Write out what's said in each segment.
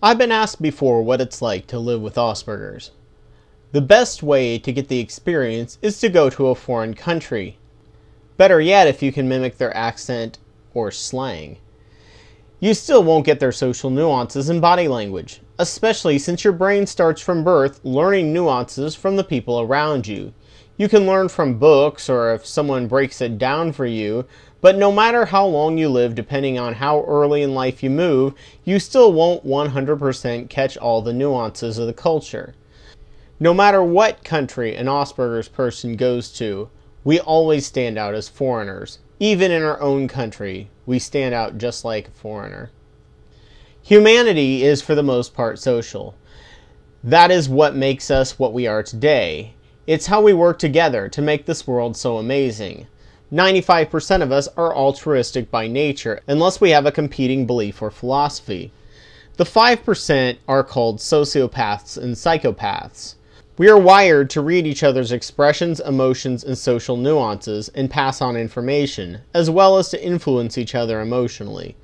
I've been asked before what it's like to live with Asperger's. The best way to get the experience is to go to a foreign country. Better yet if you can mimic their accent or slang. You still won't get their social nuances and body language, especially since your brain starts from birth learning nuances from the people around you. You can learn from books or if someone breaks it down for you, but no matter how long you live, depending on how early in life you move, you still won't 100% catch all the nuances of the culture. No matter what country an Asperger's person goes to, we always stand out as foreigners. Even in our own country, we stand out just like a foreigner. Humanity is for the most part social. That is what makes us what we are today. It's how we work together to make this world so amazing. 95% of us are altruistic by nature, unless we have a competing belief or philosophy. The 5% are called sociopaths and psychopaths. We are wired to read each other's expressions, emotions, and social nuances and pass on information, as well as to influence each other emotionally.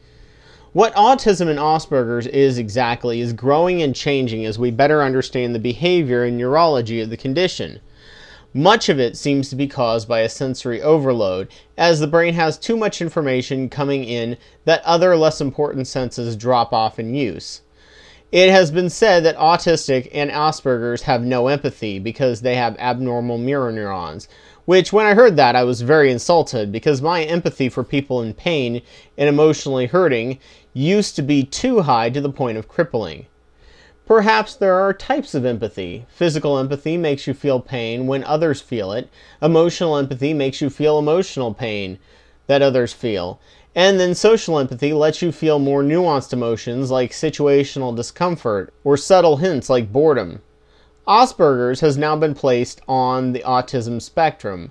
What autism and Asperger's is exactly is growing and changing as we better understand the behavior and neurology of the condition. Much of it seems to be caused by a sensory overload, as the brain has too much information coming in that other less important senses drop off in use. It has been said that autistic and Asperger's have no empathy because they have abnormal mirror neurons, which when I heard that I was very insulted because my empathy for people in pain and emotionally hurting used to be too high to the point of crippling. Perhaps there are types of empathy. Physical empathy makes you feel pain when others feel it. Emotional empathy makes you feel emotional pain that others feel. And then social empathy lets you feel more nuanced emotions like situational discomfort or subtle hints like boredom. Asperger's has now been placed on the autism spectrum,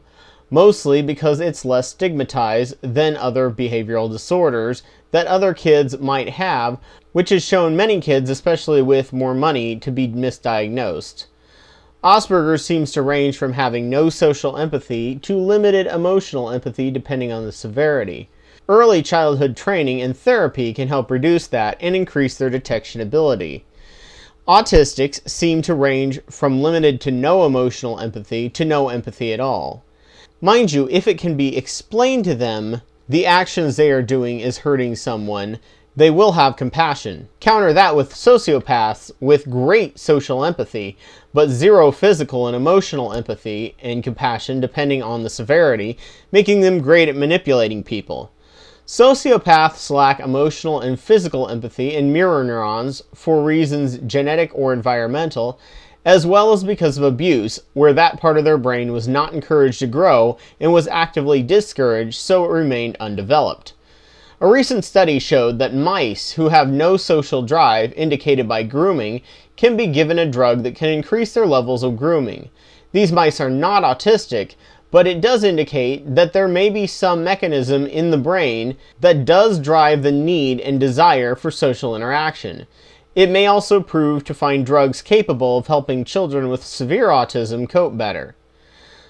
mostly because it's less stigmatized than other behavioral disorders that other kids might have, which has shown many kids, especially with more money, to be misdiagnosed. Asperger's seems to range from having no social empathy to limited emotional empathy depending on the severity. Early childhood training and therapy can help reduce that and increase their detection ability. Autistics seem to range from limited to no emotional empathy to no empathy at all. Mind you, if it can be explained to them the actions they are doing is hurting someone, they will have compassion. Counter that with sociopaths with great social empathy, but zero physical and emotional empathy and compassion depending on the severity, making them great at manipulating people. Sociopaths lack emotional and physical empathy and mirror neurons for reasons genetic or environmental, as well as because of abuse, where that part of their brain was not encouraged to grow and was actively discouraged, so it remained undeveloped. A recent study showed that mice who have no social drive, indicated by grooming, can be given a drug that can increase their levels of grooming. These mice are not autistic, but it does indicate that there may be some mechanism in the brain that does drive the need and desire for social interaction. It may also prove to find drugs capable of helping children with severe autism cope better.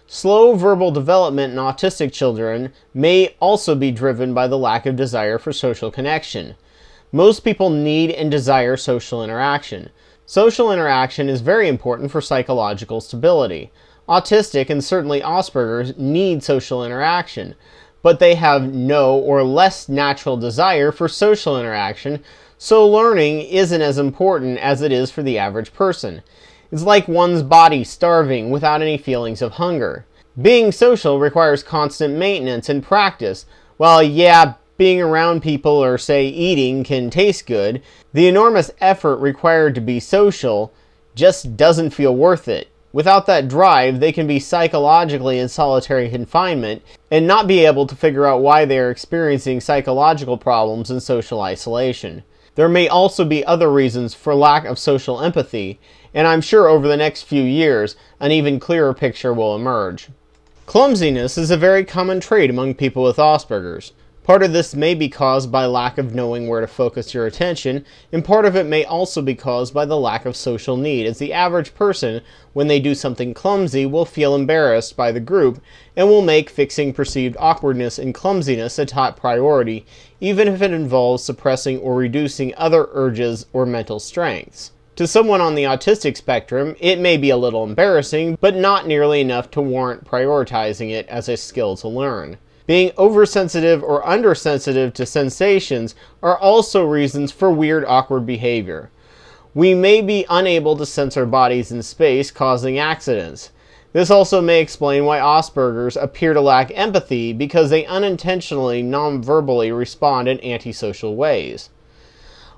Slow verbal development in autistic children may also be driven by the lack of desire for social connection. Most people need and desire social interaction. Social interaction is very important for psychological stability. Autistic and certainly Asperger's need social interaction, but they have no or less natural desire for social interaction, so learning isn't as important as it is for the average person. It's like one's body starving without any feelings of hunger. Being social requires constant maintenance and practice. While yeah, being around people or say eating can taste good, the enormous effort required to be social just doesn't feel worth it. Without that drive, they can be psychologically in solitary confinement and not be able to figure out why they are experiencing psychological problems and social isolation. There may also be other reasons for lack of social empathy, and I'm sure over the next few years, an even clearer picture will emerge. Clumsiness is a very common trait among people with Asperger's. Part of this may be caused by lack of knowing where to focus your attention, and part of it may also be caused by the lack of social need, as the average person, when they do something clumsy, will feel embarrassed by the group, and will make fixing perceived awkwardness and clumsiness a top priority, even if it involves suppressing or reducing other urges or mental strengths. To someone on the autistic spectrum, it may be a little embarrassing, but not nearly enough to warrant prioritizing it as a skill to learn. Being oversensitive or undersensitive to sensations are also reasons for weird, awkward behavior. We may be unable to sense our bodies in space, causing accidents. This also may explain why Aspergers appear to lack empathy, because they unintentionally, non-verbally respond in antisocial ways.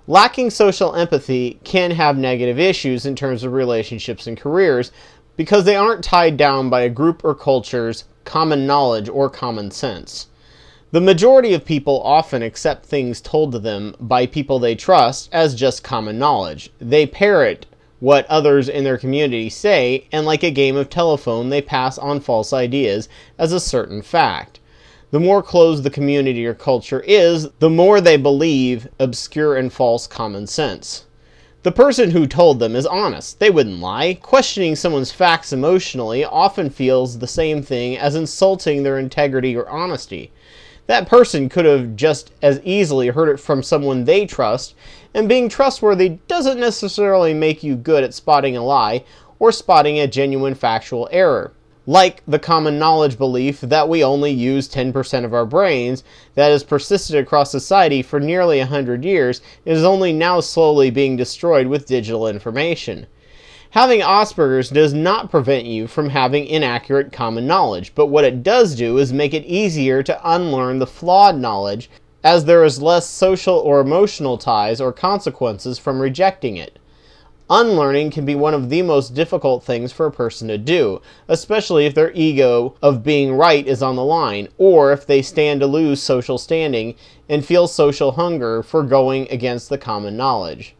Lacking social empathy can have negative issues in terms of relationships and careers, because they aren't tied down by a group or culture's common knowledge or common sense. The majority of people often accept things told to them by people they trust as just common knowledge. They parrot what others in their community say, and like a game of telephone, they pass on false ideas as a certain fact. The more closed the community or culture is, the more they believe obscure and false common sense. The person who told them is honest. They wouldn't lie. Questioning someone's facts emotionally often feels the same thing as insulting their integrity or honesty. That person could have just as easily heard it from someone they trust, and being trustworthy doesn't necessarily make you good at spotting a lie or spotting a genuine factual error. Like the common knowledge belief that we only use 10% of our brains that has persisted across society for nearly 100 years is only now slowly being destroyed with digital information. Having Asperger's does not prevent you from having inaccurate common knowledge, but what it does do is make it easier to unlearn the flawed knowledge, as there is less social or emotional ties or consequences from rejecting it. Unlearning can be one of the most difficult things for a person to do, especially if their ego of being right is on the line, or if they stand to lose social standing and feel social hunger for going against the common knowledge.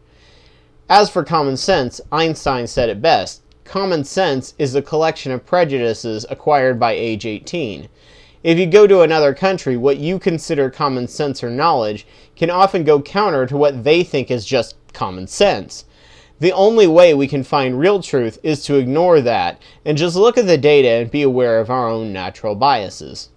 As for common sense, Einstein said it best: common sense is a collection of prejudices acquired by age 18. If you go to another country, what you consider common sense or knowledge can often go counter to what they think is just common sense. The only way we can find real truth is to ignore that and just look at the data and be aware of our own natural biases.